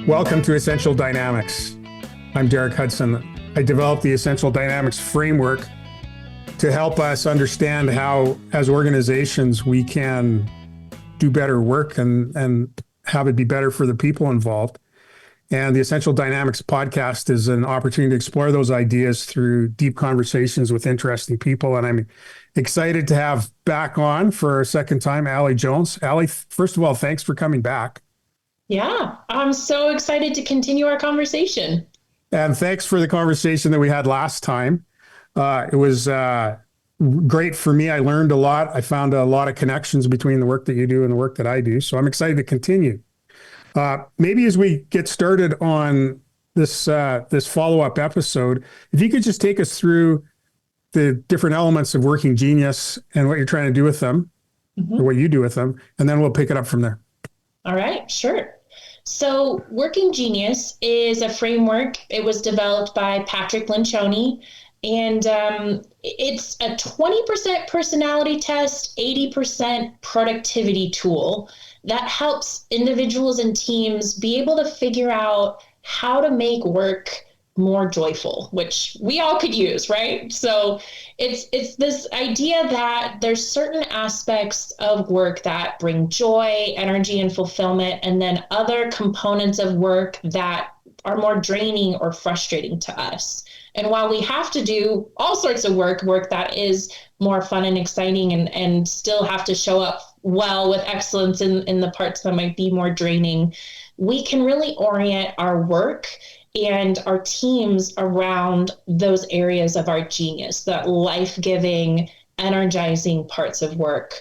Welcome to Essential Dynamics. I'm Derek Hudson. I developed the Essential Dynamics framework to help us understand how, as organizations, we can do better work and have it be better for the people involved. And the Essential Dynamics podcast is an opportunity to explore those ideas through deep conversations with interesting people. And I'm excited to have back on for a second time, Allie Jones. Allie, first of all, thanks for coming back. Yeah, I'm so excited to continue our conversation. And thanks for the conversation that we had last time. It was great for me. I learned a lot. I found a lot of connections between the work that you do and the work that I do. So I'm excited to continue. Maybe as we get started on this follow-up episode, if you could just take us through the different elements of Working Genius and what you're trying to do with them, or what you do with them, and then we'll pick it up from there. All right, sure. So Working Genius is a framework. It was developed by Patrick Lencioni, and it's a 20% personality test, 80% productivity tool that helps individuals and teams be able to figure out how to make work more joyful, which we all could use, right? So it's this idea that there's certain aspects of work that bring joy, energy, and fulfillment, and then other components of work that are more draining or frustrating to us. And while we have to do all sorts of work that is more fun and exciting and still have to show up well with excellence in the parts that might be more draining, we can really orient our work and our teams around those areas of our genius, that life-giving, energizing parts of work,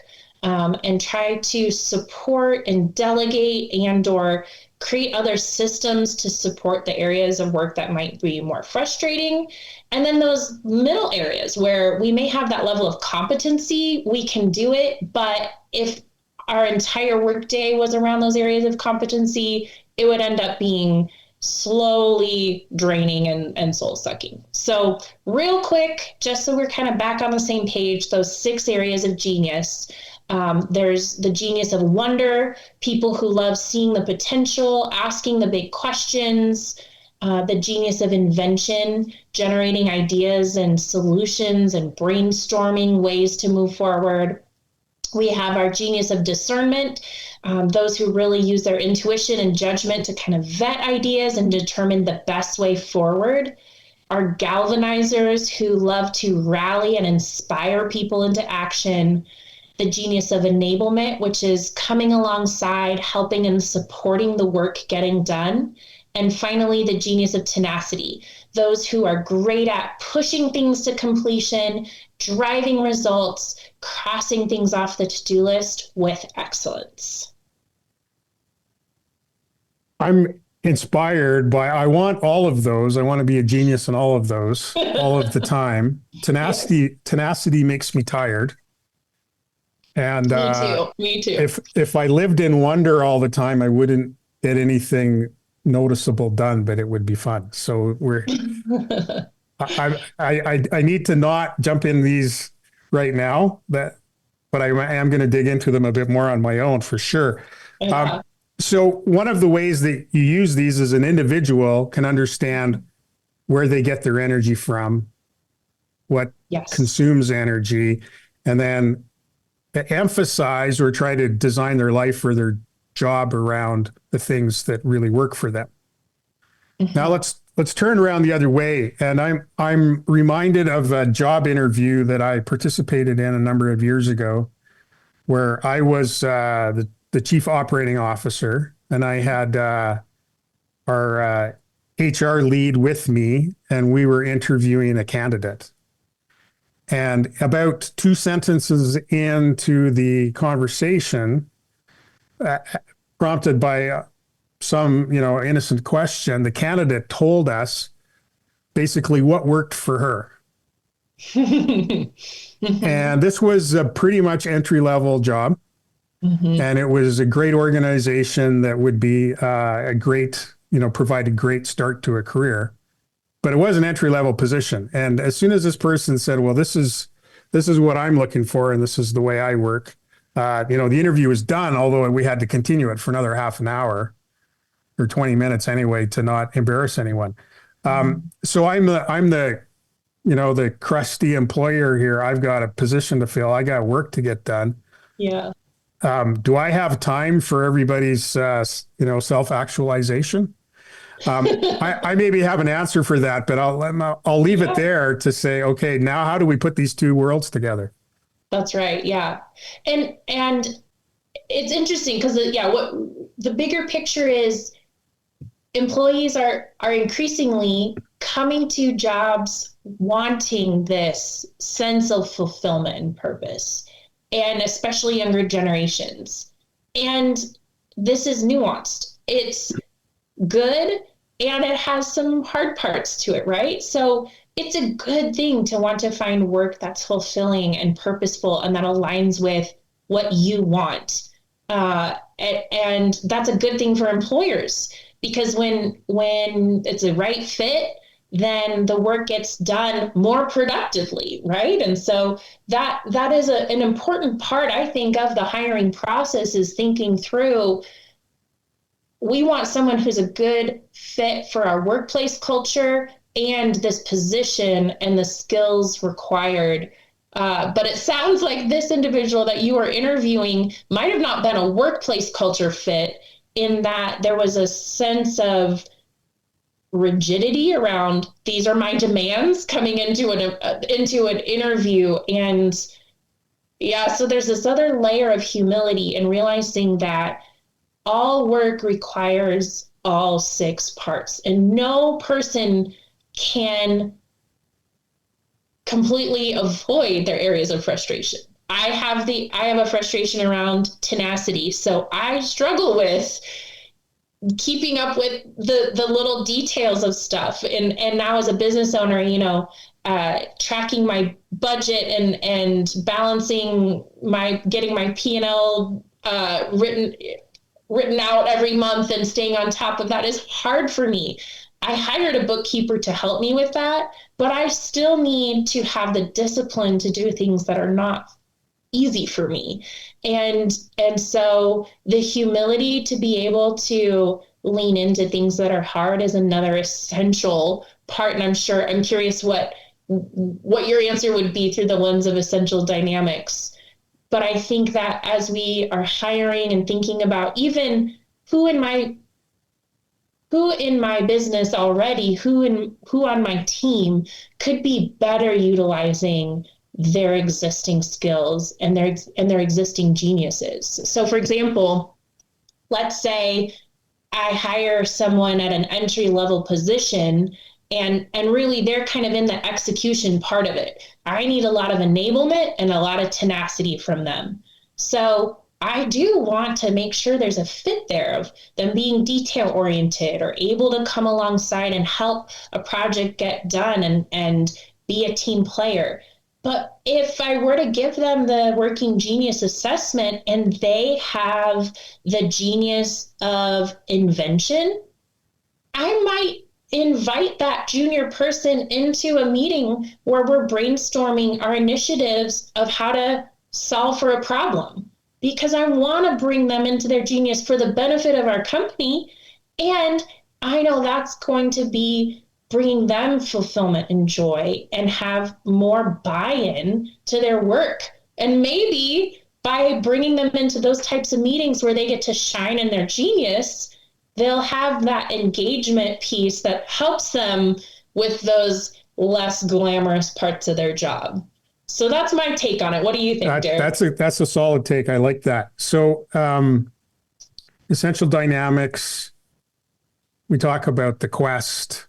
and try to support and delegate and or create other systems to support the areas of work that might be more frustrating. And then those middle areas where we may have that level of competency, we can do it, but if our entire workday was around those areas of competency, it would end up being slowly draining and soul sucking. So real quick, just so we're kind of back on the same page, those 6 areas of genius. There's the genius of wonder, people who love seeing the potential, asking the big questions, the genius of invention, generating ideas and solutions and brainstorming ways to move forward. We have our genius of discernment, those who really use their intuition and judgment to kind of vet ideas and determine the best way forward. Our galvanizers who love to rally and inspire people into action. The genius of enablement, which is coming alongside, helping and supporting the work getting done. And finally, the genius of tenacity, those who are great at pushing things to completion, driving results, crossing things off the to-do list with excellence. I'm inspired by, I want all of those. I want to be a genius in all of those, all of the time. Tenacity makes me tired. And me too. If I lived in wonder all the time, I wouldn't get anything noticeable done, but it would be fun. So I need to not jump in these right now, but I am going to dig into them a bit more on my own for sure. Yeah. So one of the ways that you use these as an individual can understand where they get their energy from, what consumes energy, and then emphasize or try to design their life or their job around the things that really work for them. Now let's turn around the other way. And I'm reminded of a job interview that I participated in a number of years ago, where I was the chief operating officer, and I had our HR lead with me, and we were interviewing a candidate. And about 2 sentences into the conversation, prompted by some, innocent question, the candidate told us basically what worked for her. And this was a pretty much entry-level job. And it was a great organization that would be a great, provide a great start to a career. But it was an entry-level position. And as soon as this person said, well, this is what I'm looking for, and this is the way I work, the interview was done, although we had to continue it for another half an hour. or 20 minutes anyway, to not embarrass anyone. So I'm the the crusty employer here. I've got a position to fill. I got work to get done. Yeah. Do I have time for everybody's self-actualization? I maybe have an answer for that, but I'll leave it there to say, okay, now how do we put these two worlds together? That's right. Yeah. And it's interesting because what the bigger picture is, employees are increasingly coming to jobs wanting this sense of fulfillment and purpose, and especially younger generations. And this is nuanced. It's good, and it has some hard parts to it, right? So it's a good thing to want to find work that's fulfilling and purposeful and that aligns with what you want. And that's a good thing for employers, because when it's a right fit, then the work gets done more productively, right? And so that is an important part, I think, of the hiring process, is thinking through, we want someone who's a good fit for our workplace culture and this position and the skills required. But it sounds like this individual that you are interviewing might have not been a workplace culture fit, in that there was a sense of rigidity around, these are my demands, coming into an interview. And yeah, so there's this other layer of humility and realizing that all work requires all 6 parts, and no person can completely avoid their areas of frustration. I have a frustration around tenacity, so I struggle with keeping up with the little details of stuff. And now as a business owner, tracking my budget and balancing getting my P&L written out every month and staying on top of that is hard for me. I hired a bookkeeper to help me with that, but I still need to have the discipline to do things that are not easy for me. And so the humility to be able to lean into things that are hard is another essential part. And I'm curious what your answer would be through the lens of essential dynamics. But I think that as we are hiring and thinking about even who in my business already, who on my team could be better utilizing their existing skills and their existing geniuses. So for example, let's say I hire someone at an entry level position, and really they're kind of in the execution part of it. I need a lot of enablement and a lot of tenacity from them. So I do want to make sure there's a fit there of them being detail oriented or able to come alongside and help a project get done and be a team player. But if I were to give them the working genius assessment and they have the genius of invention, I might invite that junior person into a meeting where we're brainstorming our initiatives of how to solve for a problem, because I want to bring them into their genius for the benefit of our company. And I know that's going to be bringing them fulfillment and joy and have more buy-in to their work. And maybe by bringing them into those types of meetings where they get to shine in their genius, they'll have that engagement piece that helps them with those less glamorous parts of their job. So that's my take on it. What do you think, Derek? That's a solid take. I like that. So essential dynamics, we talk about the quest,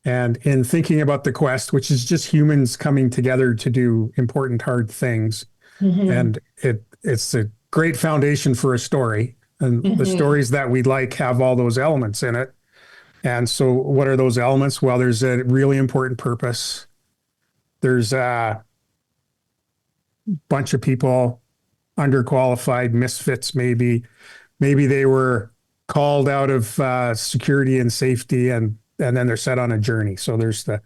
and in thinking about the quest, which is just humans coming together to do important, hard things. Mm-hmm. And it's a great foundation for a story. And mm-hmm. the stories that we like have all those elements in it. And so what are those elements? Well, there's a really important purpose. There's a bunch of people, underqualified, misfits maybe. Maybe they were called out of security and safety, and then they're set on a journey. So there's the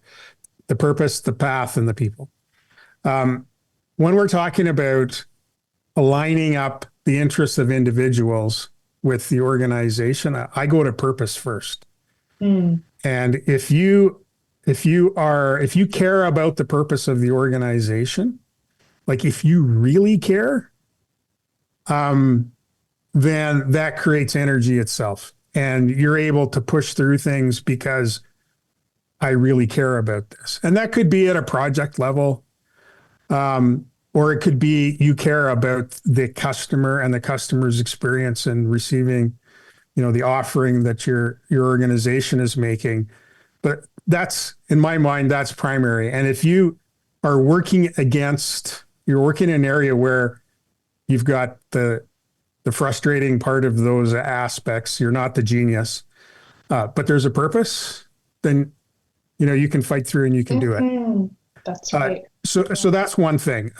purpose, the path, and the people. When we're talking about aligning up the interests of individuals, with the organization, I go to purpose first. Mm. And if you care about the purpose of the organization, like if you really care, then that creates energy itself. And you're able to push through things because I really care about this. And that could be at a project level, or it could be you care about the customer and the customer's experience and receiving, the offering that your organization is making. But that's, in my mind, that's primary. And if you are you're working in an area where you've got the frustrating part of those aspects, you're not the genius, but there's a purpose, then, you can fight through and you can do it. That's right. So that's one thing.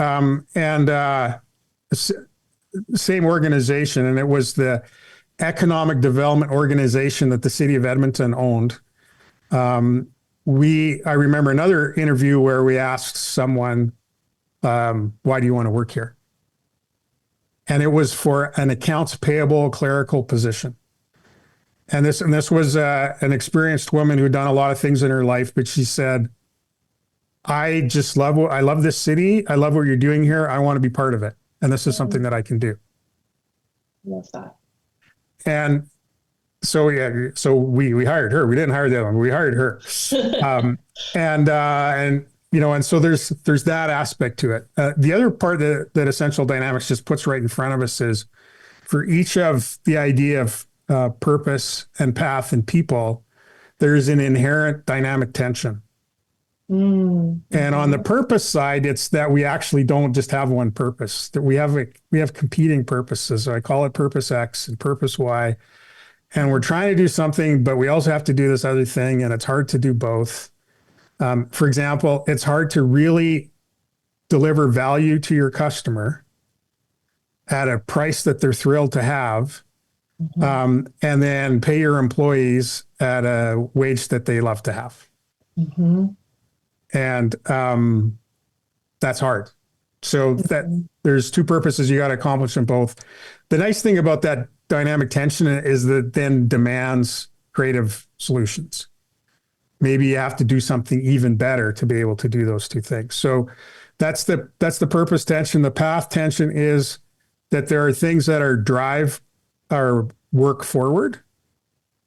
Same organization, and it was the Economic Development Organization that the city of Edmonton owned. I remember another interview where we asked someone, why do you want to work here? And it was for an accounts payable clerical position. And this was an experienced woman who'd done a lot of things in her life, but she said, I love this city. I love what you're doing here. I want to be part of it. And this is something that I can do. Love that. And so we hired her. We didn't hire the other one. We hired her. And so there's that aspect to it. The other part that Essential Dynamics just puts right in front of us is for each of the idea of purpose and path and people, there's an inherent dynamic tension. Mm-hmm. And on the purpose side, it's that we actually don't just have one purpose, that we have competing purposes. So I call it purpose X and purpose Y. And we're trying to do something, but we also have to do this other thing, and it's hard to do both. For example, it's hard to really deliver value to your customer at a price that they're thrilled to have, and then pay your employees at a wage that they love to have. Mm-hmm. And that's hard. So that there's two purposes you got to accomplish in both. The nice thing about that dynamic tension is that then demands creative solutions. Maybe you have to do something even better to be able to do those two things. So that's the purpose tension. The path tension is that there are things that drive our work forward,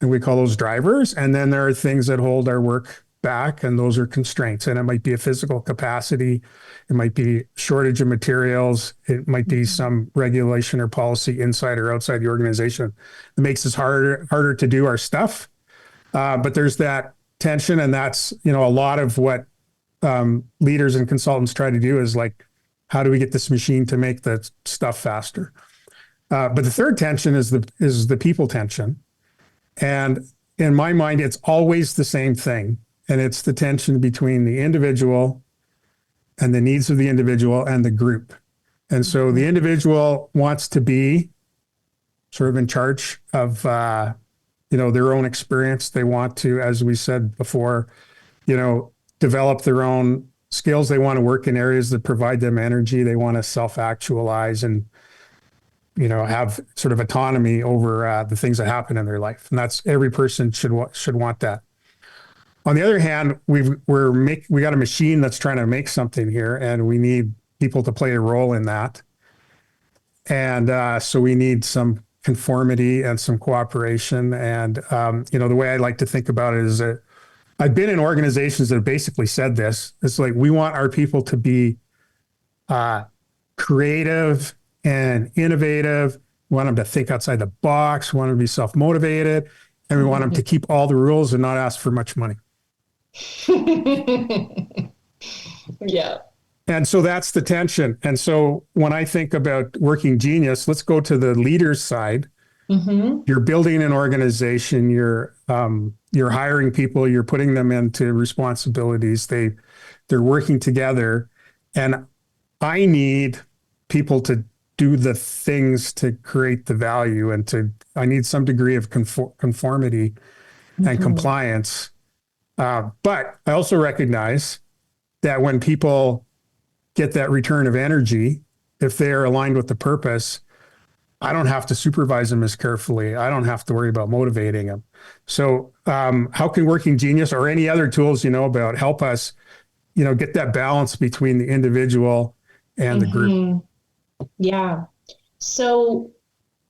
and we call those drivers. And then there are things that hold our work back, and those are constraints. And it might be a physical capacity, it might be shortage of materials, it might be some regulation or policy inside or outside the organization that makes it harder to do our stuff. But there's that tension, and that's a lot of what leaders and consultants try to do is like, how do we get this machine to make the stuff faster? But the third tension is the people tension, and in my mind, it's always the same thing. And it's the tension between the individual and the needs of the individual and the group. And so the individual wants to be sort of in charge of, their own experience. They want to, as we said before, develop their own skills. They want to work in areas that provide them energy. They want to self-actualize and, have sort of autonomy over the things that happen in their life. And that's every person should want that. On the other hand, we got a machine that's trying to make something here, and we need people to play a role in that. And so we need some conformity and some cooperation. And the way I like to think about it is that I've been in organizations that have basically said this. It's like we want our people to be creative and innovative. We want them to think outside the box. We want them to be self-motivated, and we want them to keep all the rules and not ask for much money. Yeah. And so that's the tension. And so when I think about working genius, let's go to the leader's side. Mm-hmm. You're building an organization, you're hiring people, you're putting them into responsibilities. They're working together. And I need people to do the things to create the value, and I need some degree of conformity and compliance. But I also recognize that when people get that return of energy, if they are aligned with the purpose, I don't have to supervise them as carefully. I don't have to worry about motivating them. So how can Working Genius or any other tools you know about help us, get that balance between the individual and the group? Yeah. So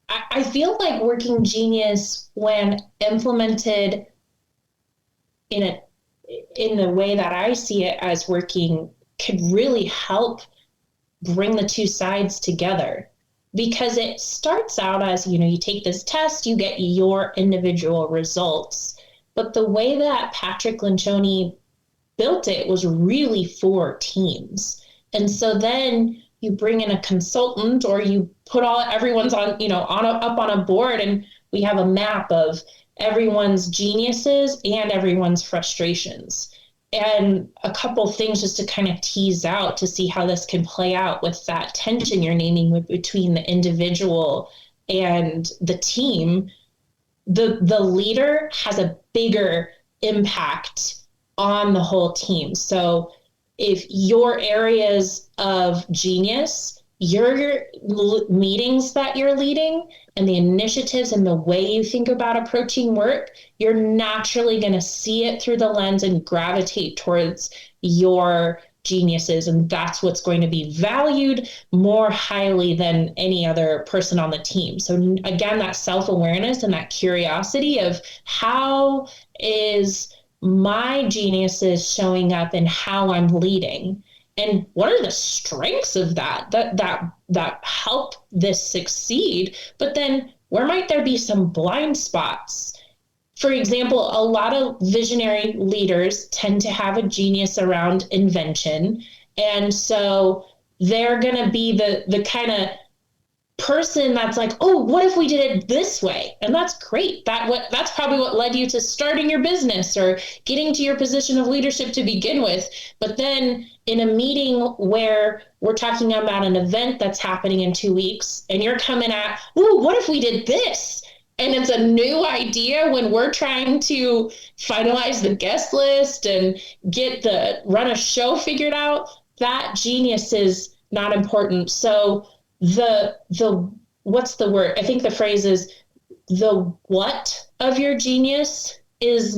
I feel like Working Genius, when implemented in the way that I see it as working, could really help bring the two sides together, because it starts out as, you take this test, you get your individual results. But the way that Patrick Lencioni built it was really for teams. And so then you bring in a consultant, or you put everyone's on, up on a board, and we have a map of everyone's geniuses and everyone's frustrations. And a couple things just to kind of tease out to see how this can play out with that tension you're naming between the individual and the team. The leader has a bigger impact on the whole team. So if your areas of genius, your meetings that you're leading, and the initiatives and the way you think about approaching work, you're naturally going to see it through the lens and gravitate towards your geniuses. And that's what's going to be valued more highly than any other person on the team. So again, that self-awareness and that curiosity of how is my geniuses showing up in how I'm leading, and what are the strengths of that help this succeed? But then where might there be some blind spots? For example, a lot of visionary leaders tend to have a genius around invention. And so they're going to be the kind of person that's like, oh, what if we did it this way? And that's great. That's probably what led you to starting your business or getting to your position of leadership to begin with. But then in a meeting where we're talking about an event that's happening in 2 weeks, and you're coming at, oh, what if we did this? And it's a new idea when we're trying to finalize the guest list and run a show figured out. That genius is not important. So the what's the word? I think the phrase is the what of your genius is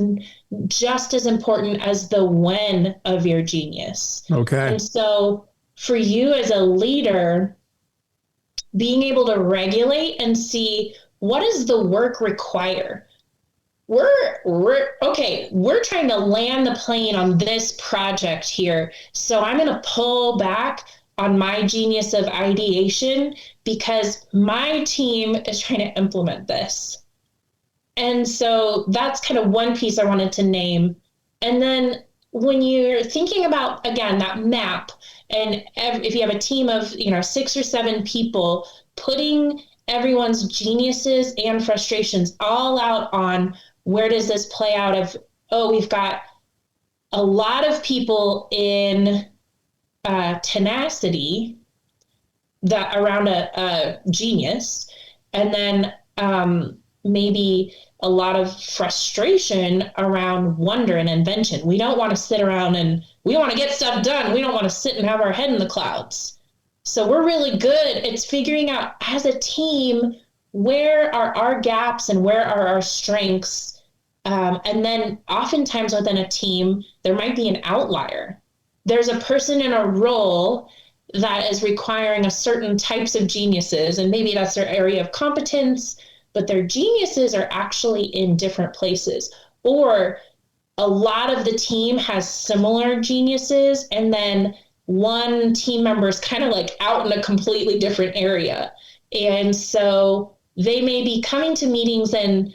just as important as the when of your genius. Okay. And so for you as a leader, being able to regulate and see, what does the work require? We're trying to land the plane on this project here. So I'm going to pull back on my genius of ideation because my team is trying to implement this. And so that's kind of one piece I wanted to name. And then when you're thinking about, again, that map, and if you have a team of 6 or 7 people, putting everyone's geniuses and frustrations all out on where does this play out of, we've got a lot of people in tenacity that around a genius, and then maybe a lot of frustration around wonder and invention. We don't want to sit around and we want to get stuff done. We don't want to sit and have our head in the clouds. So we're really good. It's figuring out as a team, where are our gaps and where are our strengths? And then oftentimes within a team, there might be an outlier. There's a person in a role that is requiring a certain types of geniuses, and maybe that's their area of competence, but their geniuses are actually in different places. Or a lot of the team has similar geniuses, and then one team member is kind of like out in a completely different area. And so they may be coming to meetings and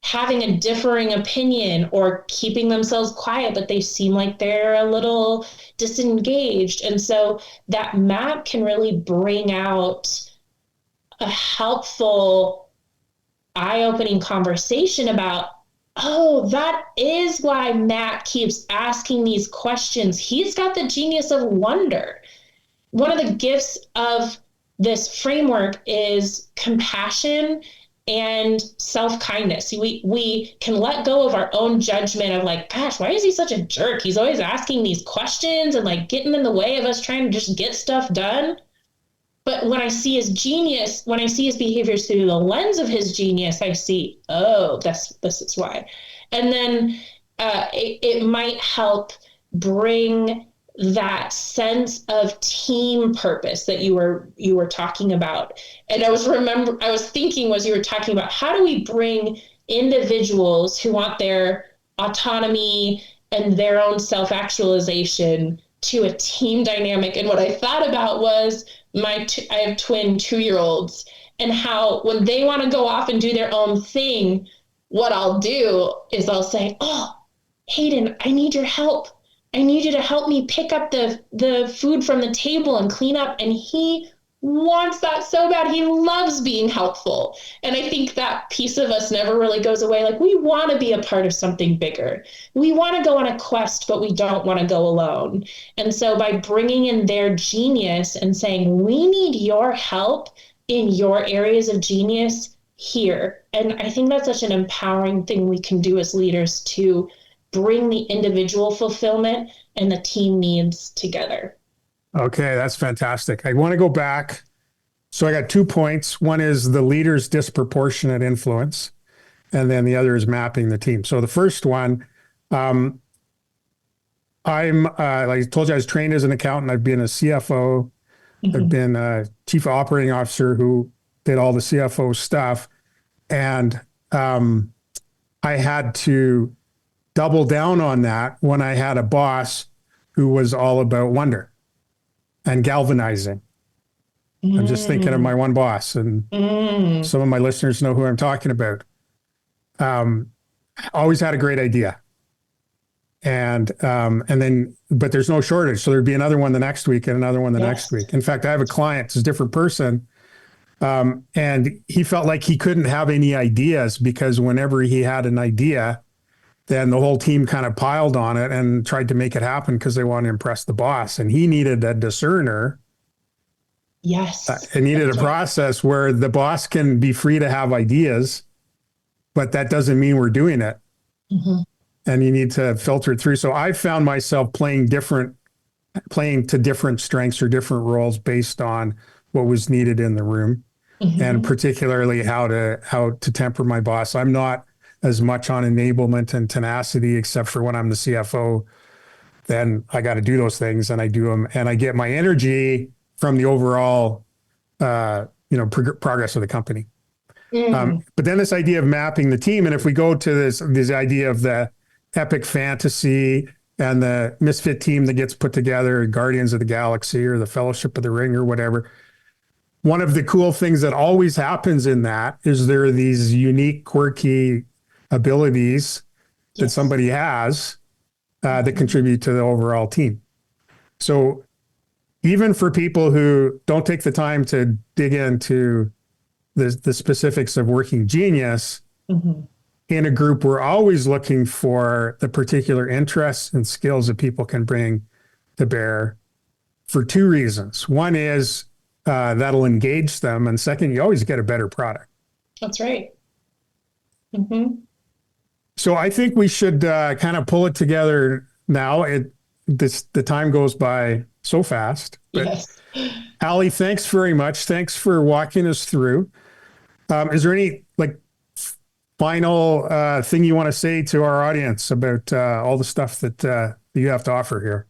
having a differing opinion or keeping themselves quiet, but they seem like they're a little disengaged. And so that map can really bring out a helpful, eye-opening conversation about, oh, that is why Matt keeps asking these questions. He's got the genius of wonder. One of the gifts of this framework is compassion and self-kindness. We can let go of our own judgment of like, gosh, why is he such a jerk? He's always asking these questions and like getting in the way of us trying to just get stuff done. But when I see his genius, when I see his behaviors through the lens of his genius, I see, oh, this is why. And then it might help bring that sense of team purpose that you were talking about. And I was thinking, was you were talking about, how do we bring individuals who want their autonomy and their own self-actualization to a team dynamic? And what I thought about was I have twin 2-year-olds, and how when they want to go off and do their own thing, what I'll do is I'll say, oh, Hayden, I need your help. I need you to help me pick up the food from the table and clean up. And he wants that so bad. He loves being helpful. And I think that piece of us never really goes away. Like, we want to be a part of something bigger. We want to go on a quest, but we don't want to go alone. And so by bringing in their genius and saying, we need your help in your areas of genius here. And I think that's such an empowering thing we can do as leaders, to bring the individual fulfillment and the team needs together. Okay, that's fantastic. I want to go back. So I got 2 points. One is the leader's disproportionate influence, and then the other is mapping the team. So the first one, like I told you, I was trained as an accountant. I've been a CFO. Mm-hmm. I've been a chief operating officer who did all the CFO stuff. And I had to double down on that when I had a boss who was all about wonder and galvanizing. I'm just thinking of my one boss, and some of my listeners know who I'm talking about. Always had a great idea. And then, but there's no shortage. So there'd be another one the next week and another one the next week. In fact, I have a client, it's a different person. And he felt like he couldn't have any ideas, because whenever he had an idea, then the whole team kind of piled on it and tried to make it happen because they wanted to impress the boss. And he needed a discerner. Yes. It needed a process where the boss can be free to have ideas, but that doesn't mean we're doing it. Mm-hmm. And you need to filter it through. So I found myself playing to different strengths or different roles based on what was needed in the room, mm-hmm. and particularly how to temper my boss. I'm not as much on enablement and tenacity, except for when I'm the CFO. Then I got to do those things, and I do them, and I get my energy from the overall, progress of the company. Mm. But then this idea of mapping the team, and if we go to this idea of the epic fantasy and the misfit team that gets put together, Guardians of the Galaxy or the Fellowship of the Ring or whatever, one of the cool things that always happens in that is there are these unique, quirky abilities that somebody has that contribute to the overall team. So even for people who don't take the time to dig into the specifics of working genius, mm-hmm. in a group, we're always looking for the particular interests and skills that people can bring to bear for 2 reasons. One is that'll engage them. And second, you always get a better product. That's right. Mm-hmm. So I think we should kind of pull it together now. The time goes by so fast. But yes. Allie, thanks very much. Thanks for walking us through. Is there any final thing you want to say to our audience about all the stuff that you have to offer here?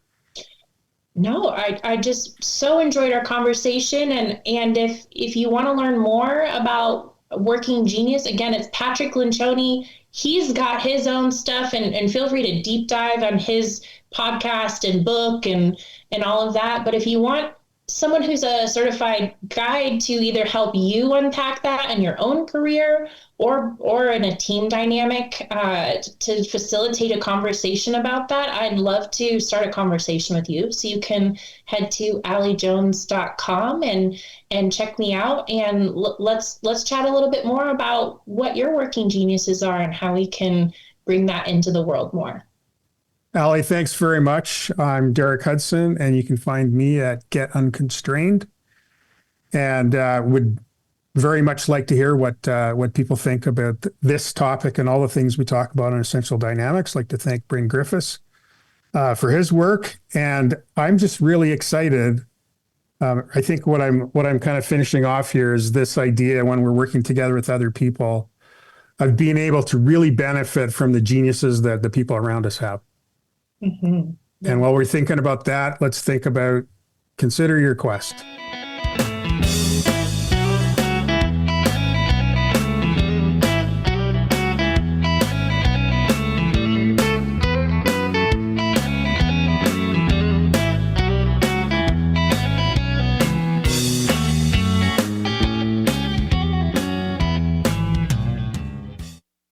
No, I just so enjoyed our conversation. And if you want to learn more about working genius, again, it's Patrick Lencioni. He's got his own stuff, and feel free to deep dive on his podcast and book and all of that. But if you want someone who's a certified guide to either help you unpack that in your own career or in a team dynamic to facilitate a conversation about that, I'd love to start a conversation with you. So you can head to alliejones.com and check me out, and let's chat a little bit more about what your working geniuses are and how we can bring that into the world more. Allie, thanks very much. I'm Derek Hudson, and you can find me at Get Unconstrained, and would very much like to hear what people think about this topic and all the things we talk about on Essential Dynamics. I'd like to thank Bryn Griffiths for his work, and I'm just really excited I think what I'm kind of finishing off here is this idea when we're working together with other people of being able to really benefit from the geniuses that the people around us have. Mm-hmm. Yeah. And while we're thinking about that, let's think about consider your quest.